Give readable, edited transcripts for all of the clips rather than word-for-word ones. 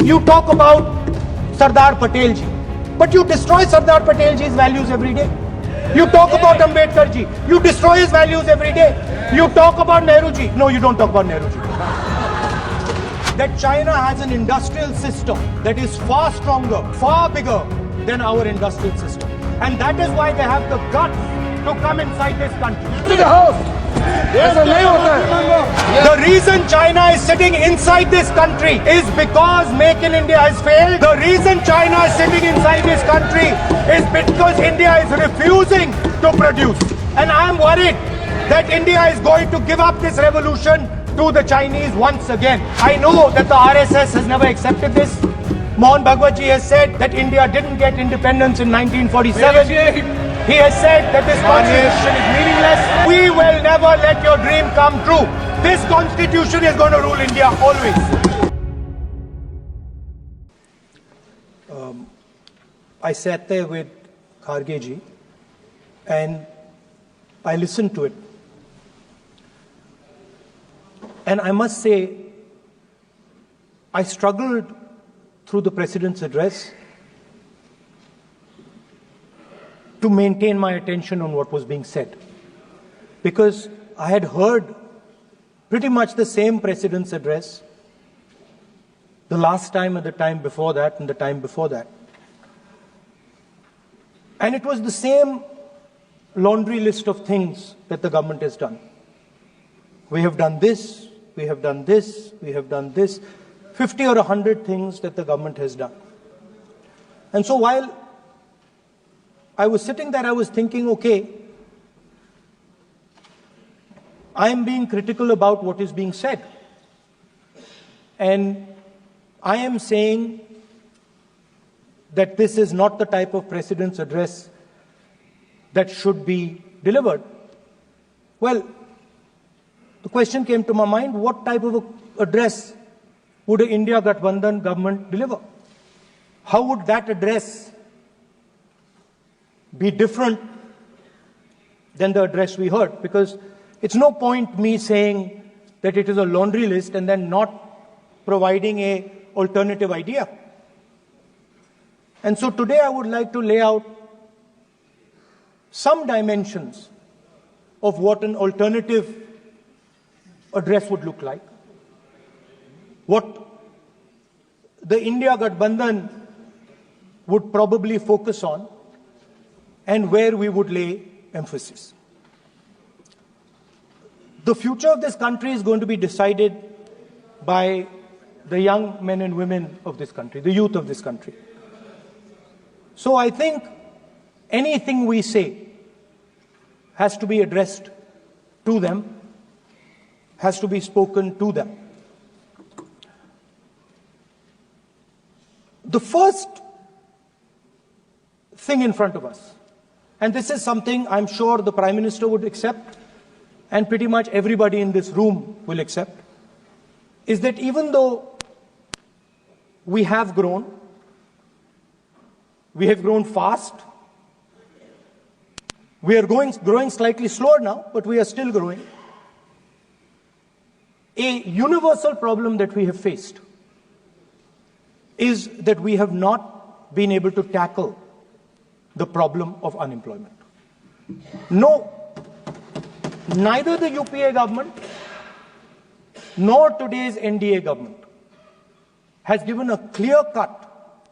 You talk about Sardar Patel ji, but you destroy Sardar Patel ji's values every day. You talk about Ambedkar ji, you destroy his values every day. You talk about Nehru ji, no, you don't talk about Nehru ji. That China has an industrial system that is far stronger, far bigger than our industrial system. And that is why they have the guts to come inside this country. To the house. The reason China is sitting inside this country is because Make in India has failed. The reason China is sitting inside this country is because India is refusing to produce. And I am worried that India is going to give up this revolution to the Chinese once again. I know that the RSS has never accepted this. Mohan Bhagwatji has said that India didn't get independence in 1947. He has said that this constitution is meaningless. We will never let your dream come true. This constitution is going to rule India always. I sat there with Kharge ji and I listened to it. And I must say, I struggled through the President's address to maintain my attention on what was being said. Because I had heard pretty much the same President's address the last time and the time before that and the time before that. And it was the same laundry list of things that the government has done. We have done this, we have done this, we have done this. 50 or 100 things that the government has done. And so while I was sitting there, I was thinking, okay, I am being critical about what is being said. And I am saying that this is not the type of President's address that should be delivered. Well, the question came to my mind, what type of address would an India Gathbandhan government deliver? How would that address be different than the address we heard? Because it's no point me saying that it is a laundry list and then not providing an alternative idea. And so today I would like to lay out some dimensions of what an alternative address would look like. What the India Gathbandhan would probably focus on and where we would lay emphasis. The future of this country is going to be decided by the young men and women of this country, the youth of this country. So I think anything we say has to be addressed to them, has to be spoken to them. The first thing in front of us, and this is something I'm sure the Prime Minister would accept and pretty much everybody in this room will accept, is that even though we have grown fast, we are growing slightly slower now, but we are still growing. A universal problem that we have faced is that we have not been able to tackle the problem of unemployment. No, neither the UPA government nor today's NDA government has given a clear-cut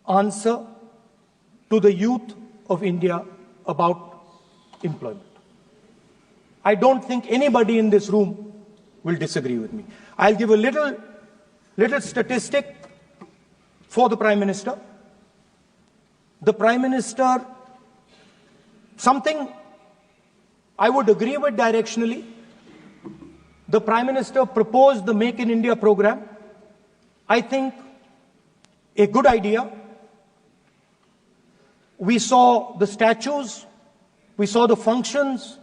answer to the youth of India about employment. I don't think anybody in this room will disagree with me. I'll give a little statistic for the Prime Minister. The Prime Minister, something I would agree with directionally. The Prime Minister proposed the Make in India program. I think a good idea. We saw the statues, we saw the functions,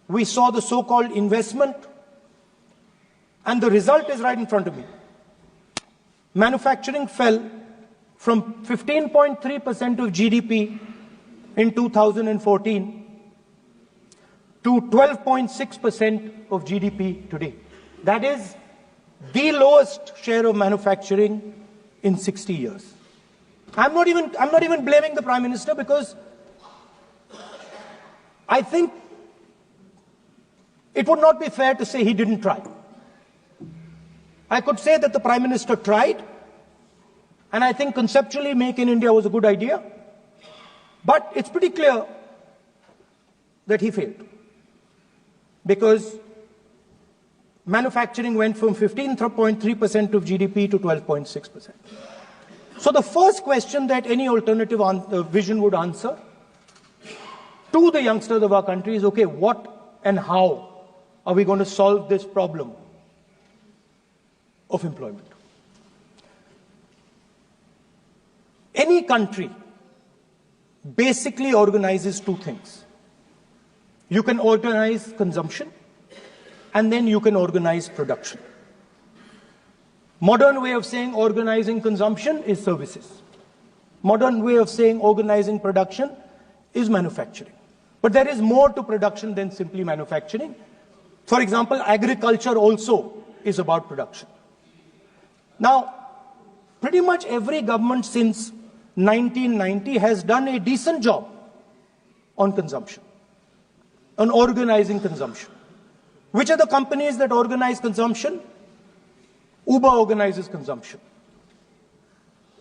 we saw the so-called investment, and the result is right in front of me. Manufacturing fell from 15.3% of GDP in 2014 to 12.6% of GDP today. That is the lowest share of manufacturing in 60 years. I'm not even blaming the Prime Minister, because I think it would not be fair to say he didn't try. I could say that the Prime Minister tried, and I think conceptually Make in India was a good idea, but it's pretty clear that he failed, because manufacturing went from 15.3% of GDP to 12.6%. So the first question that any alternative vision would answer to the youngsters of our country is, okay, what and how are we going to solve this problem of employment? Any country basically organizes two things. You can organize consumption, and then you can organize production. Modern way of saying organizing consumption is services. Modern way of saying organizing production is manufacturing. But there is more to production than simply manufacturing. For example, agriculture also is about production. Now, pretty much every government since 1990 has done a decent job on consumption, on organizing consumption. Which are the companies that organize consumption? Uber organizes consumption.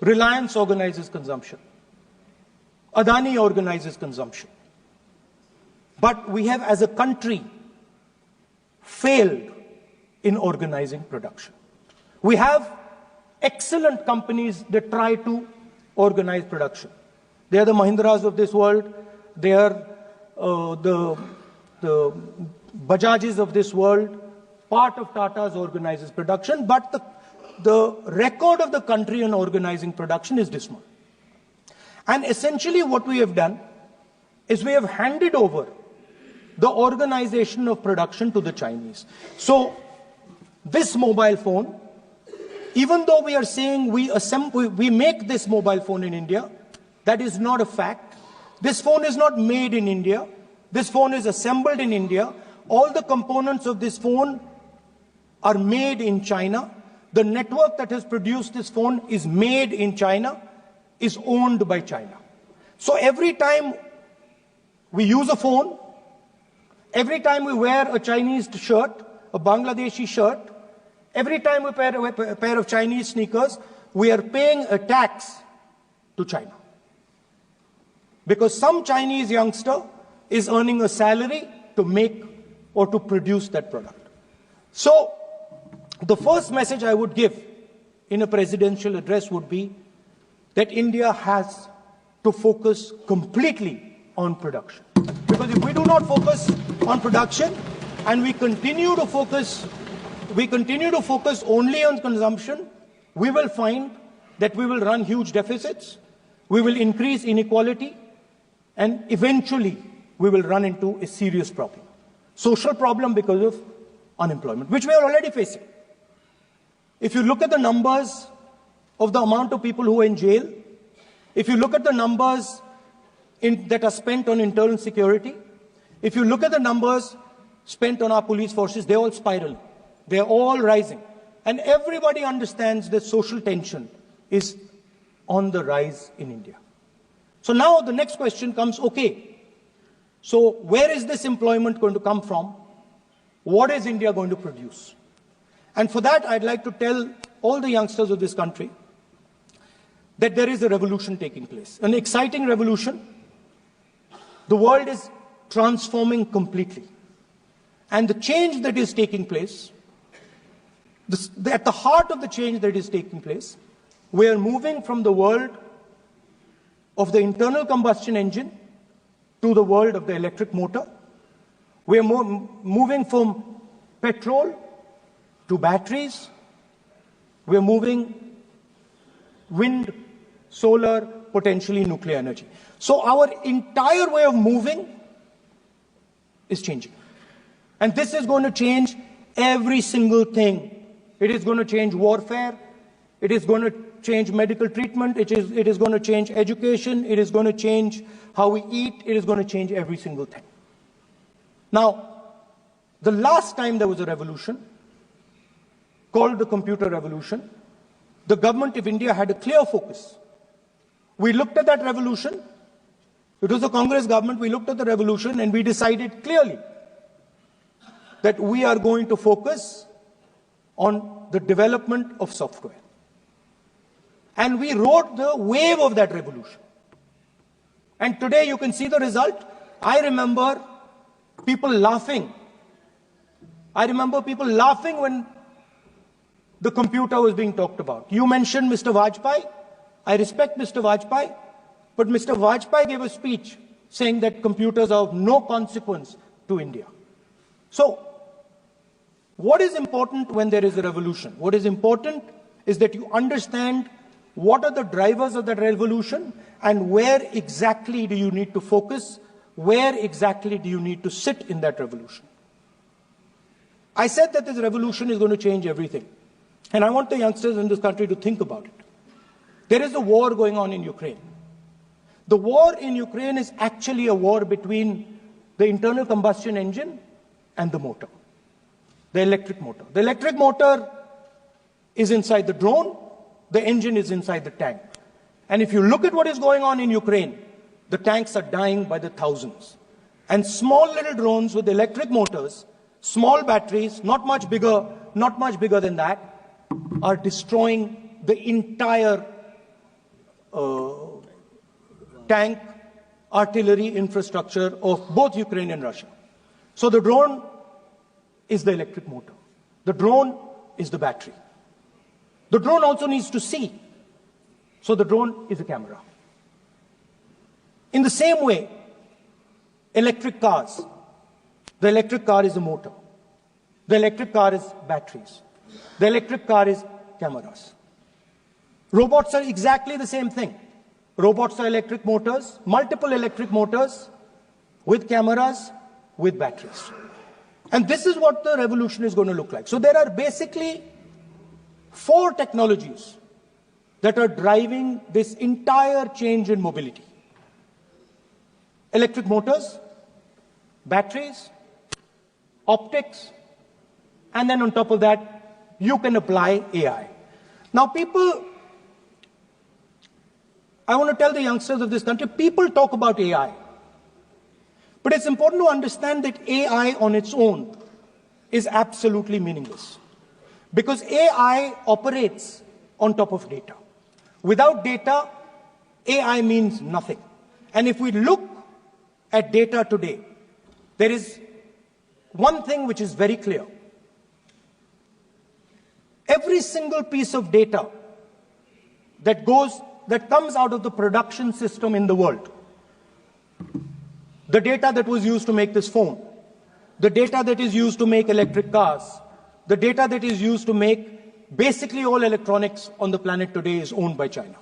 Reliance organizes consumption. Adani organizes consumption. But we have, as a country, failed in organizing production. We have excellent companies that try to organize production. They are the Mahindras of this world. They are the Bajajes of this world. Part of Tata's organizes production, but the record of the country in organizing production is dismal. And essentially what we have done is we have handed over the organization of production to the Chinese. So this mobile phone, even though we are saying we make this mobile phone in India, that is not a fact. This phone is not made in India. This phone is assembled in India. All the components of this phone are made in China. The network that has produced this phone is made in China, is owned by China. So every time we use a phone, every time we wear a Chinese shirt, a Bangladeshi shirt, every time we wear a pair of Chinese sneakers, we are paying a tax to China. Because some Chinese youngster is earning a salary to make or to produce that product. So the first message I would give in a presidential address would be that India has to focus completely on production. Because if we do not focus on production and we continue to focus only on consumption, we will find that we will run huge deficits, we will increase inequality, and eventually we will run into a serious problem. Social problem because of unemployment, which we are already facing. If you look at the numbers of the amount of people who are in jail, if you look at the numbers that are spent on internal security, if you look at the numbers spent on our police forces, they're all spiraling. They're all rising. And everybody understands that social tension is on the rise in India. So now the next question comes, okay, so where is this employment going to come from? What is India going to produce? And for that, I'd like to tell all the youngsters of this country that there is a revolution taking place, an exciting revolution. The world is transforming completely. And the change that is taking place, at the heart of the change that is taking place, we are moving from the world of the internal combustion engine to the world of the electric motor. We are moving from petrol to batteries. We are moving wind, solar, potentially nuclear energy. So our entire way of moving is changing. And this is going to change every single thing. It is going to change warfare. It is going to change medical treatment. It is going to change education. It is going to change how we eat. It is going to change every single thing. Now, the last time there was a revolution called the computer revolution, the government of India had a clear focus. We looked at that revolution. It was the Congress government. We looked at the revolution and we decided clearly that we are going to focus on the development of software. And we rode the wave of that revolution. And today you can see the result. I remember people laughing. I remember people laughing when the computer was being talked about. You mentioned Mr. Vajpayee. I respect Mr. Vajpayee, but Mr. Vajpayee gave a speech saying that computers are of no consequence to India. So, what is important when there is a revolution? What is important is that you understand what are the drivers of that revolution and where exactly do you need to focus, where exactly do you need to sit in that revolution. I said that this revolution is going to change everything. And I want the youngsters in this country to think about it. There is a war going on in Ukraine. The war in Ukraine is actually a war between the internal combustion engine and the motor, the electric motor. The electric motor is inside the drone, the engine is inside the tank. And if you look at what is going on in Ukraine, the tanks are dying by the thousands. And small little drones with electric motors, small batteries, not much bigger than that, are destroying the entire tank artillery infrastructure of both Ukraine and Russia. So the drone is the electric motor. The drone is the battery. The drone also needs to see. So the drone is a camera. In the same way, electric cars. The electric car is a motor. The electric car is batteries. The electric car is cameras. Robots are exactly the same thing. Robots are electric motors, multiple electric motors with cameras, with batteries. And this is what the revolution is going to look like. So there are basically 4 technologies that are driving this entire change in mobility. Electric motors, batteries, optics, and then on top of that, you can apply AI. Now people, I want to tell the youngsters of this country, people talk about AI. But it's important to understand that AI on its own is absolutely meaningless. Because AI operates on top of data. Without data, AI means nothing. And if we look at data today, there is one thing which is very clear. Every single piece of data that comes out of the production system in the world, the data that was used to make this phone, the data that is used to make electric cars, the data that is used to make basically all electronics on the planet today is owned by China.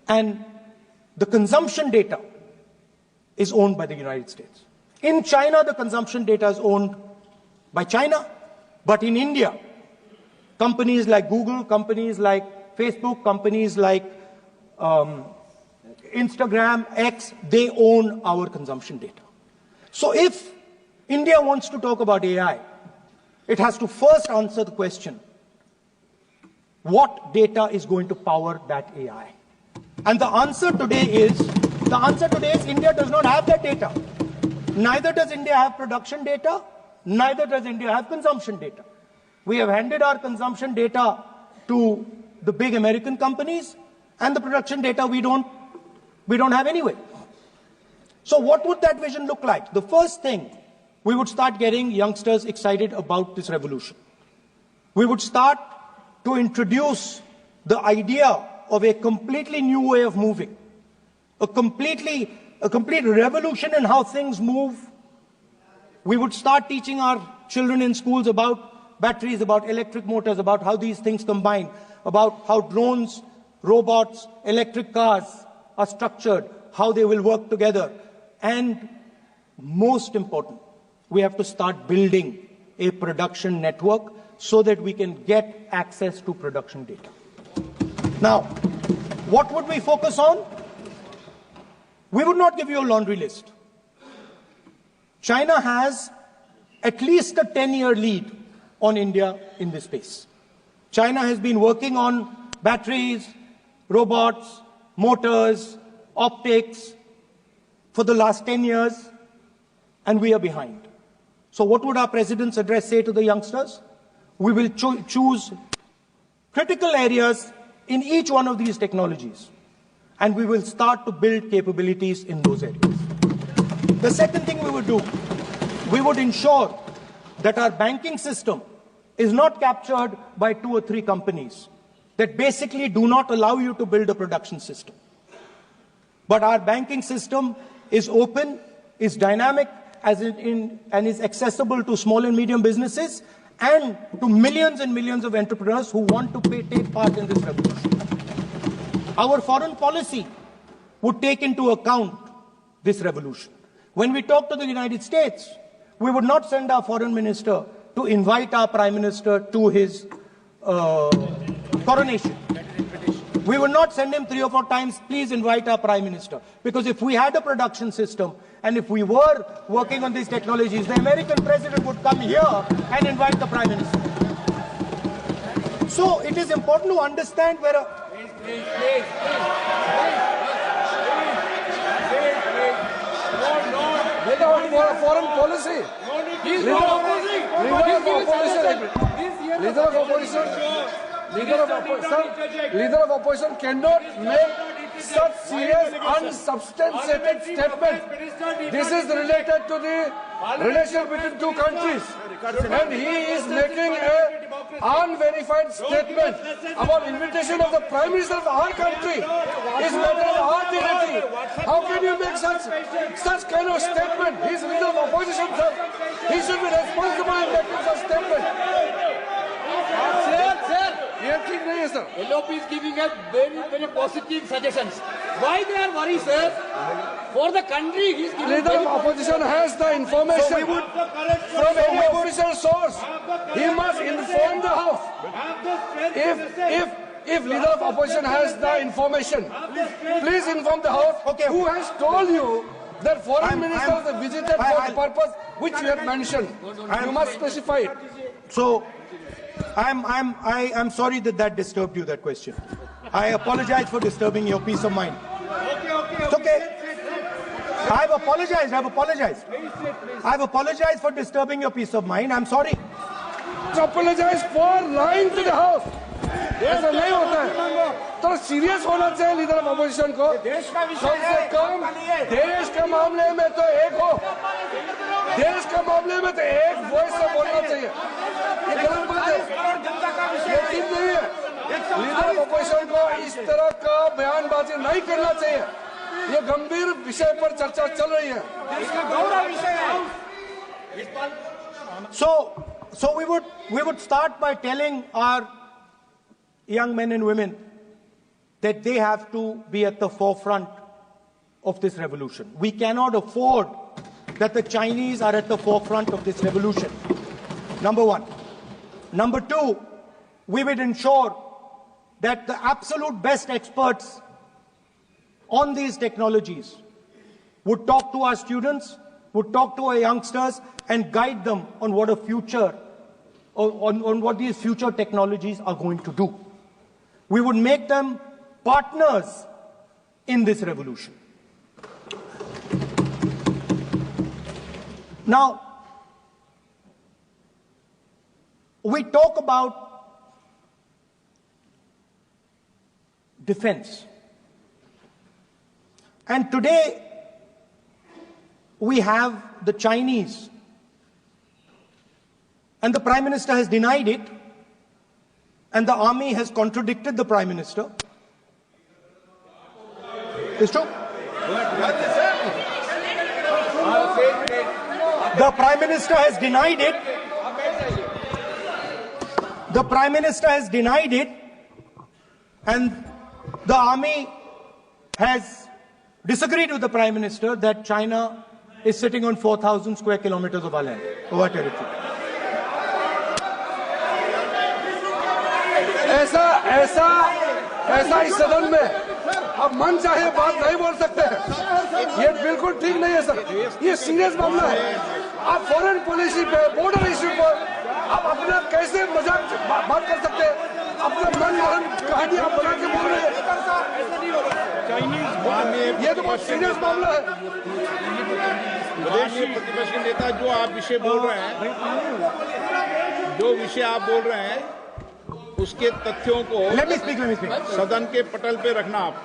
And the consumption data is owned by the United States. In China, the consumption data is owned by China. But in India, companies like Google, companies like Facebook, companies like Instagram, X, they own our consumption data. So if India wants to talk about AI, it has to first answer the question, what data is going to power that AI? And the answer today is India does not have that data. Neither does India have production data. Neither does India have consumption data. We have handed our consumption data to the big American companies, and the production data we don't have anyway. So what would that vision look like? The first thing, we would start getting youngsters excited about this revolution. We would start to introduce the idea of a completely new way of moving, a complete revolution in how things move. We would start teaching our children in schools about batteries, about electric motors, about how these things combine, about how drones, robots, electric cars are structured, how they will work together. And most important, we have to start building a production network so that we can get access to production data. Now, what would we focus on? We would not give you a laundry list. China has at least a 10-year lead on India in this space. China has been working on batteries, robots, motors, optics for the last 10 years, and we are behind. So what would our president's address say to the youngsters? We will choose critical areas in each one of these technologies, and we will start to build capabilities in those areas. The second thing we would do, we would ensure that our banking system is not captured by 2 or 3 companies that basically do not allow you to build a production system. But our banking system is open, is dynamic, and is accessible to small and medium businesses and to millions and millions of entrepreneurs who want to take part in this revolution. Our foreign policy would take into account this revolution. When we talk to the United States, we would not send our foreign minister to invite our prime minister to his coronation. We would not send him 3 or 4 times, please invite our prime minister. Because if we had a production system and if we were working on these technologies, the American president would come here and invite the prime minister. So it is important to understand where a... Please. Without foreign policy. Leader of opposition cannot make such serious, unsubstantiated statement. This is related to the relation between 2 countries, and he is making an unverified statement about invitation of the Prime Minister of our country. Is matter of our dignity. How can you make such kind of statement? He is leader of opposition, sir. He should be responsible in making such statement. Sir, LOP is giving us very positive suggestions. Why they are worried, sir? For the country, he is giving... Leader of opposition has the information from any official source. He must inform the House. If leader of opposition has the information, please inform the House. Okay. Who has told you that foreign ministers visited for the purpose which you have mentioned? You must specify it. So, I'm sorry that disturbed you, that question. I apologize for disturbing your peace of mind. It's okay. I've apologized for disturbing your peace of mind. I'm sorry. Apologize for lying to the House. ऐसा नहीं होता है. तो serious होना चाहिए leader of opposition को. कम से कम देश के मामले में तो एक हो. देश के मामले में तो एक वॉइस से बोलना चाहिए. ये गलत बात है. ये ठीक नहीं है. लीडर ऑफ अपोजिशन को इस तरह का बयानबाजी नहीं करना चाहिए. ये गंभीर विषय पर चर्चा चल रही है. So we would start by telling our young men and women that they have to be at the forefront of this revolution. We cannot afford that the Chinese are at the forefront of this revolution. Number one. Number two, we would ensure that the absolute best experts on these technologies would talk to our students, would talk to our youngsters, and guide them on what a future, on what these future technologies are going to do. We would make them partners in this revolution. Now, we talk about defense. And today, we have the Chinese. And the Prime Minister has denied it. And the army has contradicted the Prime Minister. It's true. The Prime Minister has denied it. The Prime Minister has denied it. And the army has disagreed with the Prime Minister that China is sitting on 4,000 square kilometers of our land, of our territory. ऐसा इस सदन में अब मन चाहे बात नहीं बोल सकते हैं. ये बिल्कुल ठीक नहीं है सर. ये सीरियस मामला है. आप फॉरेन पॉलिसी पे, बॉर्डर इश्यू पर आप अपना कैसे मजाक बात कर सकते हैं? अपना मन मरण कहानी आप बना के बोल रहे हैं। ये तो बहुत सीरियस मामला है। विदेशी प्रतिपक्ष के नेता जो आप विषय बोल रहे हैं, जो विषय आप बोल रहे हैं, उसके तथ्यों को Let me speak. सदन के पटल पे रखना आप।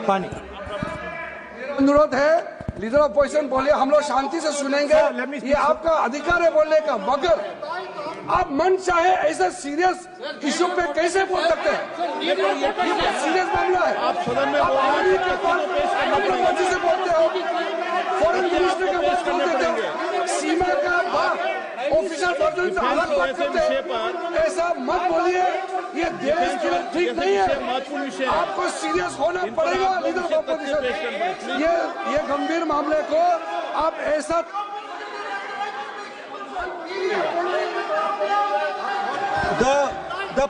पानी। अनुरोध है, लीडर ऑफ अपोजिशन बोलिए, हम लोग शांति से सुनेंगे। ये आपका अधिकार है बोलने का, मगर आप मन चाहे ऐसा सीरियस इशू पे कैसे बोल सकते हैं? सीरियस मामला है। आप सदन में से बोलते हो, फॉरेन मिनिस्टर का बात बोलते हो, सीमा का बात ऑफिसर वर्जन से अलग बात करते हैं। ऐसा मत बोलिए, ये देश के लिए ठीक नहीं है। आपको सीरियस होना पड़ेगा लीडर ऑफ अपोजिशन। ये गंभीर मामले को आप ऐसा The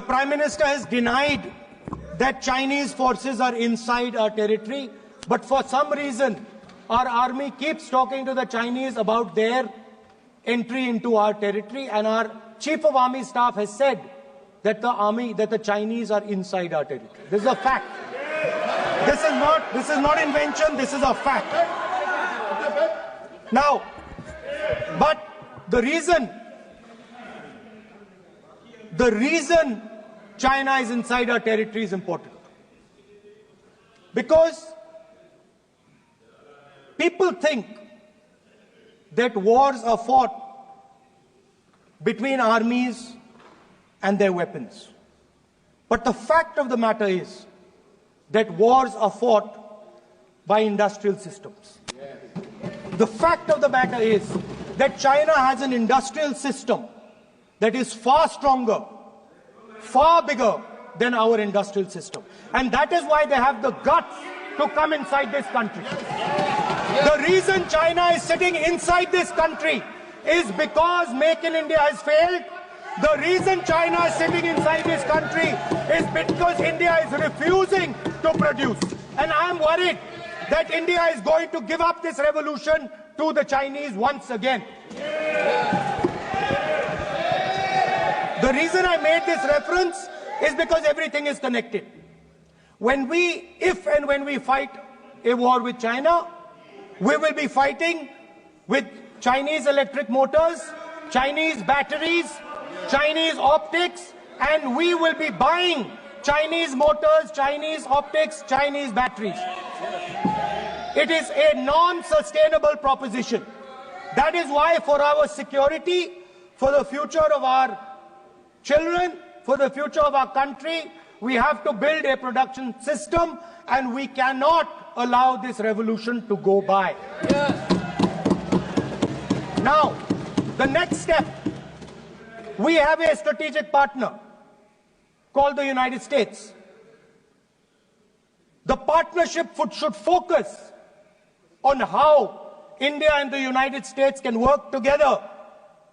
Prime Minister has denied that Chinese forces are inside our territory, but for some reason our army keeps talking to the Chinese about their entry into our territory, and our Chief of Army Staff has said that the Chinese are inside our territory. This is a fact. This is not invention, this is a fact. Now, but the reason China is inside our territory is important. Because people think that wars are fought between armies and their weapons. But the fact of the matter is that wars are fought by industrial systems. The fact of the matter is that China has an industrial system that is far stronger, far bigger than our industrial system. And that is why they have the guts to come inside this country. The reason China is sitting inside this country is because Make in India has failed. The reason China is sitting inside this country is because India is refusing to produce. And I am worried that India is going to give up this revolution to the Chinese once again. The reason I made this reference is because everything is connected. If and when we fight a war with China, we will be fighting with Chinese electric motors, Chinese batteries, Chinese optics, and we will be buying Chinese motors, Chinese optics, Chinese batteries. It is a non-sustainable proposition. That is why for our security, for the future of our children, for the future of our country, we have to build a production system, and we cannot allow this revolution to go by. Yes. Now, the next step, we have a strategic partner called the United States. The partnership should focus on how India and the United States can work together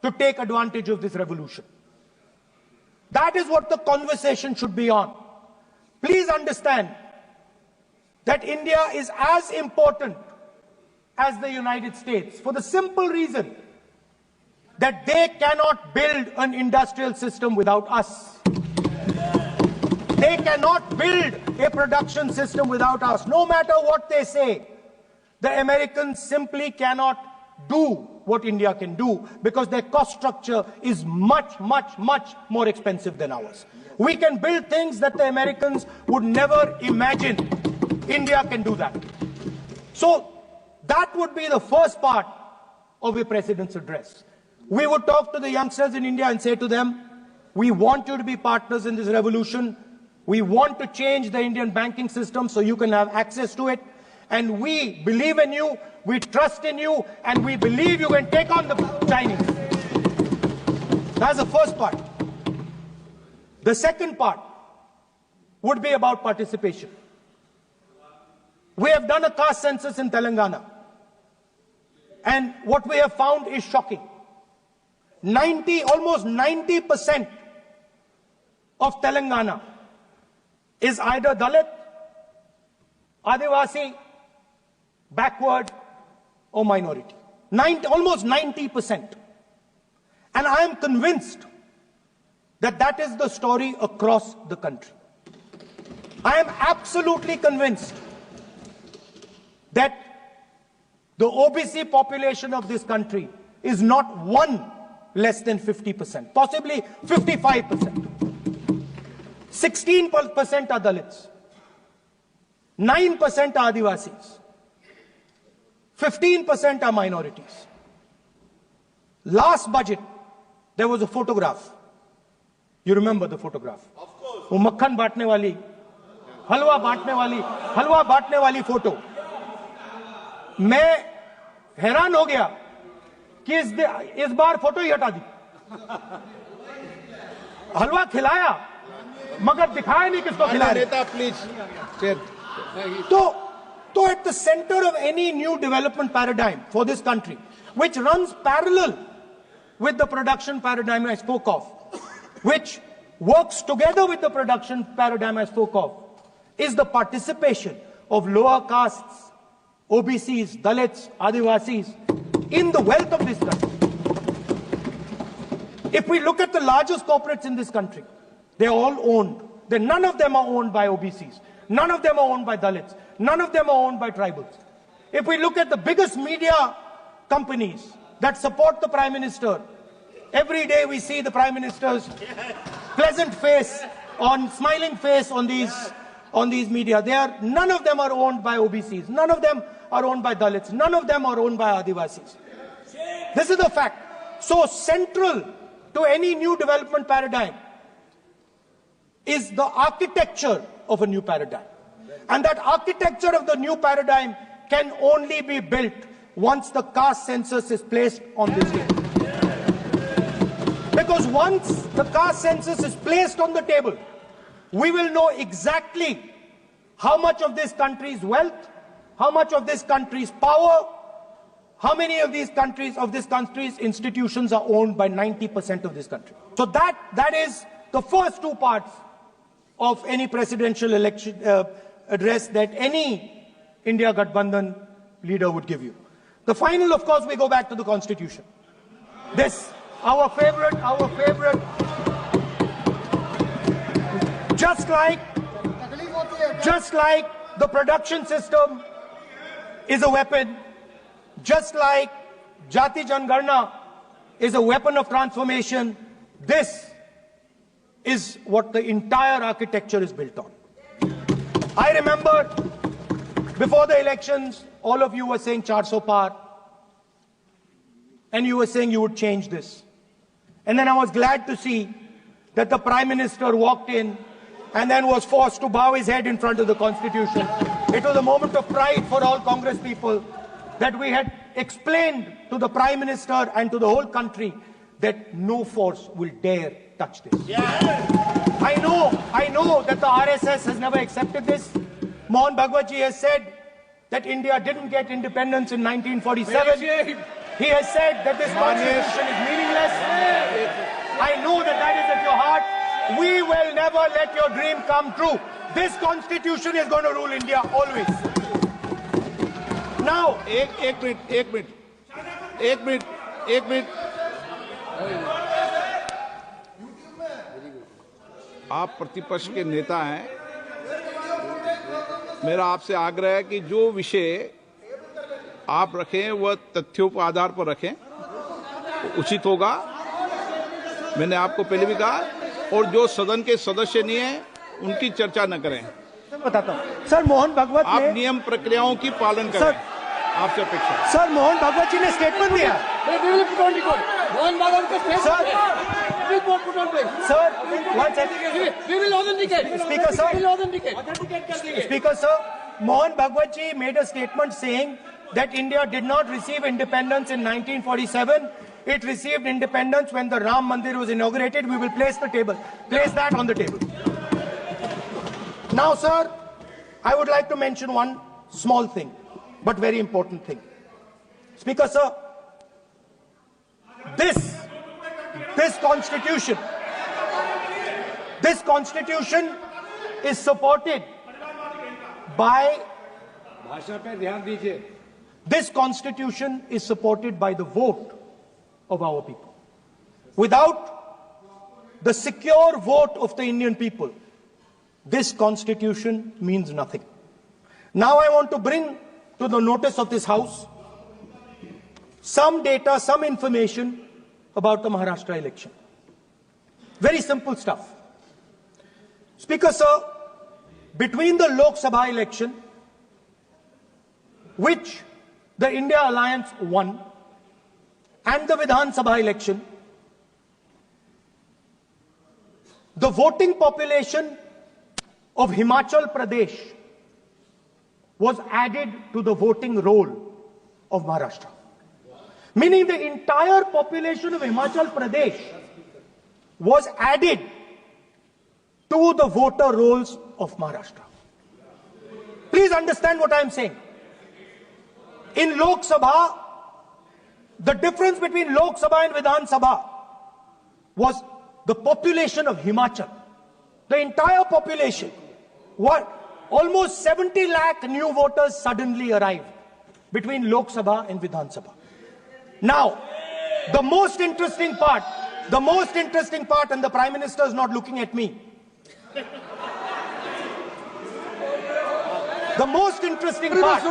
to take advantage of this revolution. That is what the conversation should be on. Please understand that India is as important as the United States for the simple reason that they cannot build an industrial system without us. They cannot build a production system without us. No matter what they say, the Americans simply cannot do what India can do because their cost structure is much, much, much more expensive than ours. We can build things that the Americans would never imagine. India can do that. So that would be the first part of a president's address. We would talk to the youngsters in India and say to them, we want you to be partners in this revolution. We want to change the Indian banking system so you can have access to it. And we believe in you, we trust in you, and we believe you can take on the Chinese. That's the first part. The second part would be about participation. We have done a caste census in Telangana. And what we have found is shocking. Almost 90% of Telangana is either Dalit, Adivasi, backward, or minority. Almost 90%. And I am convinced that that is the story across the country. I am absolutely convinced that the OBC population of this country is not one less than 50%, possibly 55%. 16% are Dalits, 9% are Adivasis, 15% are minorities. Last budget, there was a photograph. You remember the photograph? Of course. वो मक्खन बांटने वाली, हलवा बांटने वाली photo. मैं हैरान हो गया कि इस बार फोटो ही हटा दी. हलवा खिलाया मगर दिखाया नहीं किसको खिला रहे. तो at the center of any new development paradigm for this country, which runs parallel with the production paradigm I spoke of, which works together with the production paradigm I spoke of, is the participation of lower castes, OBCs, Dalits, Adivasis in the wealth of this country. If we look at the largest corporates in this country, they're all owned. None of them are owned by OBCs. None of them are owned by Dalits. None of them are owned by tribals. If we look at the biggest media companies that support the Prime Minister, every day we see the Prime Minister's pleasant face, smiling face on these media. None of them are owned by OBCs. None of them are owned by Dalits. None of them are owned by Adivasis. This is a fact. So central to any new development paradigm is the architecture of a new paradigm. And that architecture of the new paradigm can only be built once the caste census is placed on this table. Because once the caste census is placed on the table, we will know exactly how much of this country's wealth, how much of this country's power, how many of this country's institutions are owned by 90% of this country. So that is the first two parts of any presidential election address that any India Gathbandhan leader would give you. The final, of course, we go back to the Constitution. This, our favorite, just like the production system is a weapon, just like Jati Jangarna is a weapon of transformation, this is what the entire architecture is built on. I remember before the elections, all of you were saying 400 par, and you were saying you would change this. And then I was glad to see that the Prime Minister walked in and then was forced to bow his head in front of the Constitution. It was a moment of pride for all Congress people that we had explained to the Prime Minister and to the whole country that no force will dare touch this. Yeah. I know that the RSS has never accepted this. Mohan Bhagwatji has said that India didn't get independence in 1947. He has said that this constitution is meaningless. I know that is at your heart. We will never let your dream come true. This constitution is going to rule India always. Now, एक minute. आप प्रतिपक्ष के नेता हैं. मेरा आपसे आग्रह है कि जो विषय आप रखें वह तथ्यों पर आधार पर रखें, उचित होगा. मैंने आपको पहले भी कहा. और जो सदन के सदस्य नहीं हैं उनकी चर्चा न करें. बताता हूं सर, मोहन भागवत आप नियम प्रक्रियाओं की पालन करें. आपसे अपेक्षा. सर, मोहन भागवत जी ने स्टेटमेंट दिया. मोहन भागवत का Speaker sir, Mohan Bhagwat ji made a statement saying that India did not receive independence in 1947. It received independence when the Ram Mandir was inaugurated. We will place that on the table. Now, sir, I would like to mention one small thing, but very important thing. Speaker sir, this constitution is supported by this constitution is supported by the vote of our people. without the secure vote of the Indian people, this constitution means nothing. Now I want to bring to the notice of this House some data, some information about the Maharashtra election. Very simple stuff. Speaker, sir, between the Lok Sabha election, which the India Alliance won, and the Vidhan Sabha election, the voting population of Himachal Pradesh was added to the voting roll of Maharashtra. Meaning the entire population of Himachal Pradesh was added to the voter rolls of Maharashtra. Please understand what I am saying. In Lok Sabha, the difference between Lok Sabha and Vidhan Sabha was the population of Himachal. The entire population. What? Almost 70 lakh new voters suddenly arrived between Lok Sabha and Vidhan Sabha. Now, the most interesting part, and the Prime Minister is not looking at me. The most interesting part,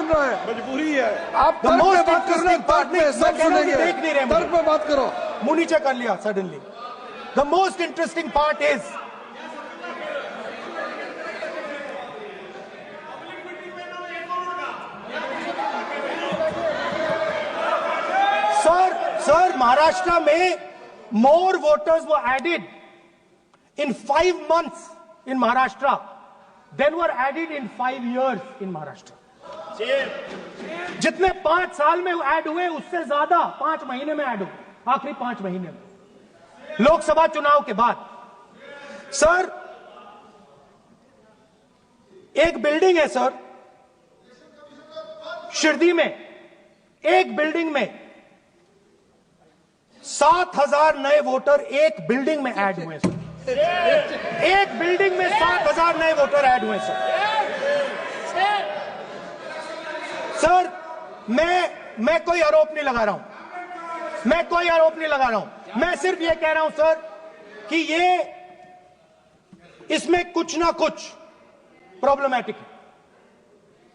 suddenly. The most interesting part is, Sir, Maharashtra mein more voters were added in 5 months in Maharashtra than were added in 5 years in Maharashtra. जितने 5 साल में add हुए उससे ज्यादा 5 महीने में add हुए, आखिरी 5 महीने में लोकसभा चुनाव के बाद. सर, एक बिल्डिंग है सर शिरडी में, एक बिल्डिंग में 7,000 नए वोटर एक बिल्डिंग में ऐड हुए सर. एक बिल्डिंग में 7,000 नए वोटर ऐड हुए सर. सर, मैं कोई आरोप नहीं लगा रहा हूं, मैं सिर्फ ये कह रहा हूं सर कि इसमें कुछ ना कुछ प्रॉब्लमैटिक है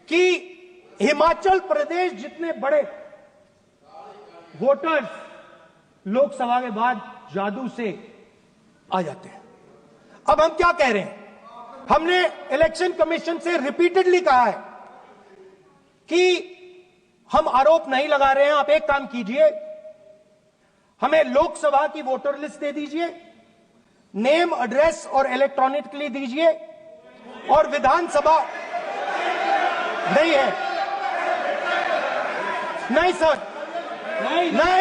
कि हिमाचल प्रदेश जितने बड़े वोटर्स लोकसभा के बाद जादू से आ जाते हैं. अब हम क्या कह रहे हैं? हमने इलेक्शन कमीशन से रिपीटेडली कहा है कि हम आरोप नहीं लगा रहे हैं. आप एक काम कीजिए, हमें लोकसभा की वोटर लिस्ट दे दीजिए, नेम, एड्रेस और इलेक्ट्रॉनिकली दीजिए, और विधानसभा नहीं है. नहीं सर, नहीं.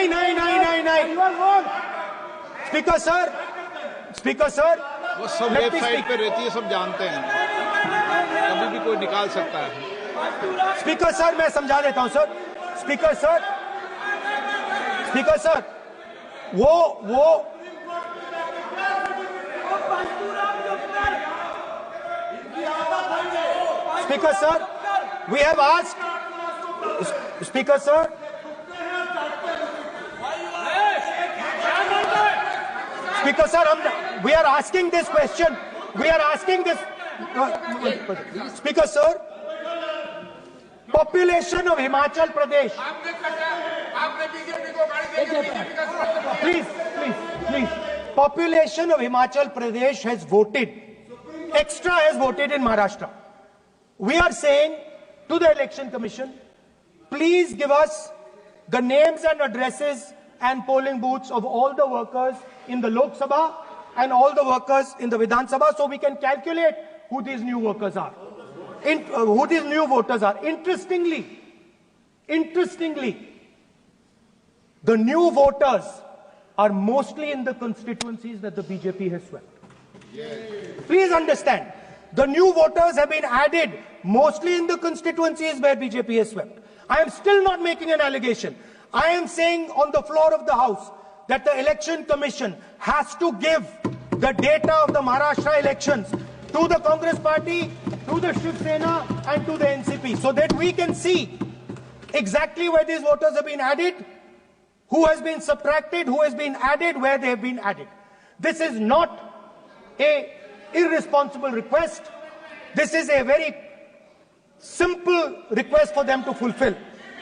स्पीकर सर, वो सब वेबसाइट पे रहती है, सब जानते हैं, कभी भी कोई निकाल सकता है. स्पीकर सर, मैं समझा देता हूं सर. स्पीकर सर, वो speaker sir, we have asked, Speaker sir, we are asking this question. Speaker sir, population of Himachal Pradesh. Please. Population of Himachal Pradesh has voted in Maharashtra. We are saying to the Election Commission, please give us the names and addresses and polling booths of all the workers in the Lok Sabha and all the workers in the Vidhan Sabha, so we can calculate who these new workers are, who these new voters are. Interestingly, the new voters are mostly in the constituencies that the BJP has swept. Please understand, the new voters have been added mostly in the constituencies where BJP has swept. I am still not making an allegation. I am saying on the floor of the House that the Election Commission has to give the data of the Maharashtra elections to the Congress Party, to the Shiv Sena and to the NCP, so that we can see exactly where these voters have been added, who has been subtracted, who has been added, where they have been added. This is not a irresponsible request. This is a very simple request for them to fulfill.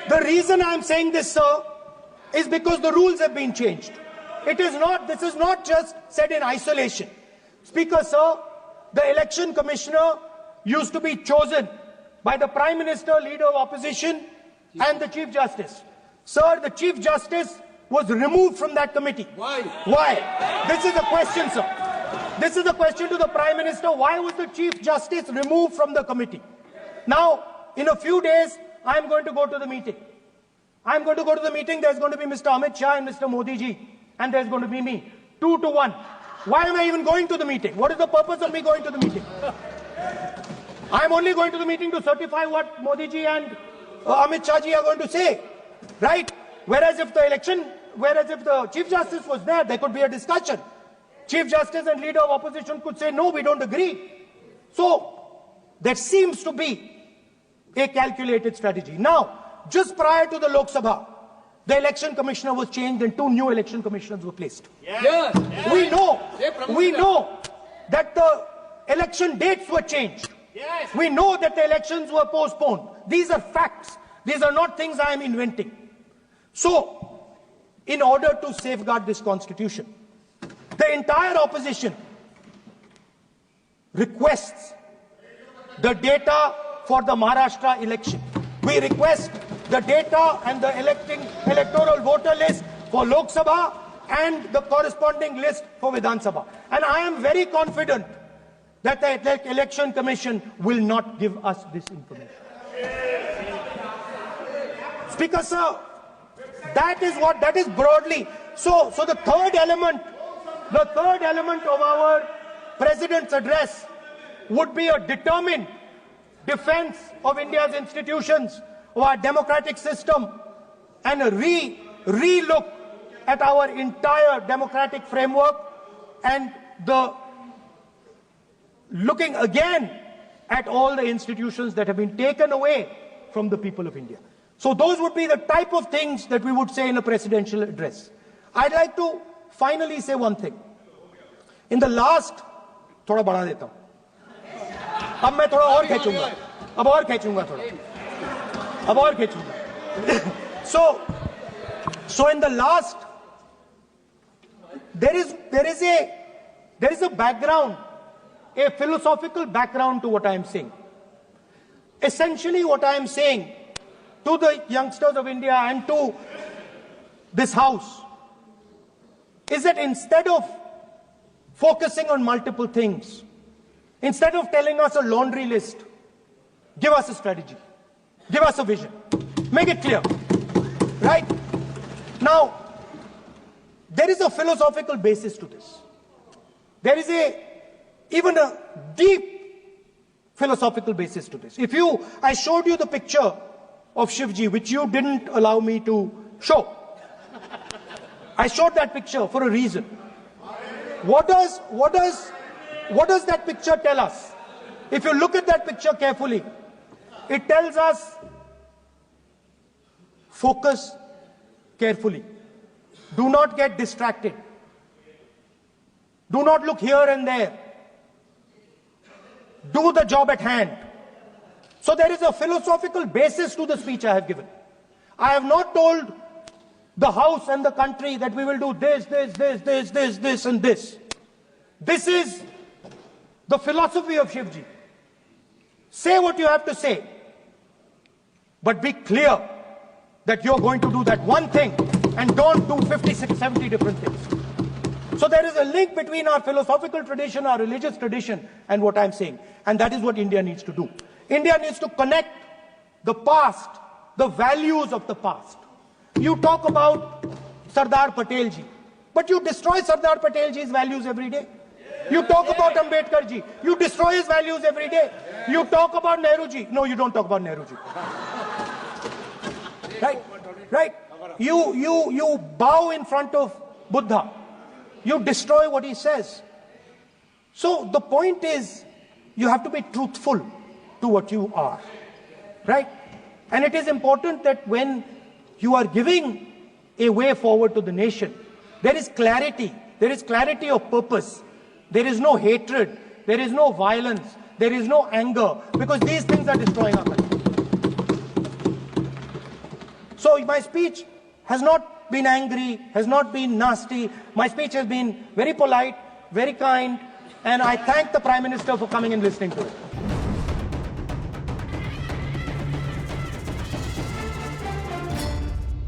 The reason I am saying this, sir, is because the rules have been changed. This is not just said in isolation. Speaker, sir, the election commissioner used to be chosen by the Prime Minister, Leader of Opposition, and the Chief Justice. Sir, the Chief Justice was removed from that committee. Why? Why? This is a question, sir. This is a question to the Prime Minister. Why was the Chief Justice removed from the committee? Now, in a few days, I am going to go to the meeting. I am going to go to the meeting. There's going to be Mr. Amit Shah and Mr. Modi ji. And there's going to be me. 2 to 1. Why am I even going to the meeting? What is the purpose of me going to the meeting? I'm only going to the meeting to certify what Modi ji and Amit Shah ji are going to say. Right? Whereas if the Chief Justice was there could be a discussion. Chief Justice and Leader of Opposition could say, no, we don't agree. So, there seems to be a calculated strategy. Now, just prior to the Lok Sabha, the election commissioner was changed and 2 new election commissioners were placed. Yes. We know that the election dates were changed. Yes. We know that the elections were postponed. These are facts. These are not things I am inventing. So, in order to safeguard this constitution, the entire opposition requests the data for the Maharashtra election. We request the data and the electoral voter list for Lok Sabha and the corresponding list for Vidhan Sabha. And I am very confident that the Election Commission will not give us this information. Speaker, sir, that is broadly. So the third element of our President's address would be a determined defense of India's institutions, of our democratic system, and a re-look at our entire democratic framework, and the looking again at all the institutions that have been taken away from the people of India. So those would be the type of things that we would say in a presidential address. I'd like to finally say one thing. In the last, थोड़ा बढ़ा देता हूँ. अब मैं थोड़ा और खींचूंगा. अब और खींचूंगा थोड़ा. अब और खींचूंगा. So in the last, there is a background, a philosophical background to what I am saying. Essentially, what I am saying to the youngsters of India and to this house is that instead of focusing on multiple things, instead of telling us a laundry list, give us a strategy, give us a vision, make it clear, right? Now, there is a philosophical basis to this. There is even a deep philosophical basis to this. I showed you the picture of Shivji, which you didn't allow me to show. I showed that picture for a reason. What does that picture tell us? If you look at that picture carefully, it tells us focus carefully. Do not get distracted. Do not look here and there. Do the job at hand. So there is a philosophical basis to the speech I have given. I have not told the House and the country that we will do this, and this. This is the philosophy of Shivji. Say what you have to say, but be clear that you're going to do that one thing and don't do 56, 70 different things. So there is a link between our philosophical tradition, our religious tradition, and what I'm saying. And that is what India needs to do. India needs to connect the past, the values of the past. You talk about Sardar Patel ji, but you destroy Sardar Patel ji's values every day. You talk about Ambedkar ji, you destroy his values every day. You talk about Nehru ji. No, you don't talk about Nehru ji. Right? You bow in front of Buddha. You destroy what he says. So the point is, you have to be truthful to what you are. Right? And it is important that when you are giving a way forward to the nation. There is clarity. There is clarity of purpose. There is no hatred. There is no violence. There is no anger, because these things are destroying our country. So my speech has not been angry, has not been nasty. My speech has been very polite, very kind, and I thank the Prime Minister for coming and listening to it.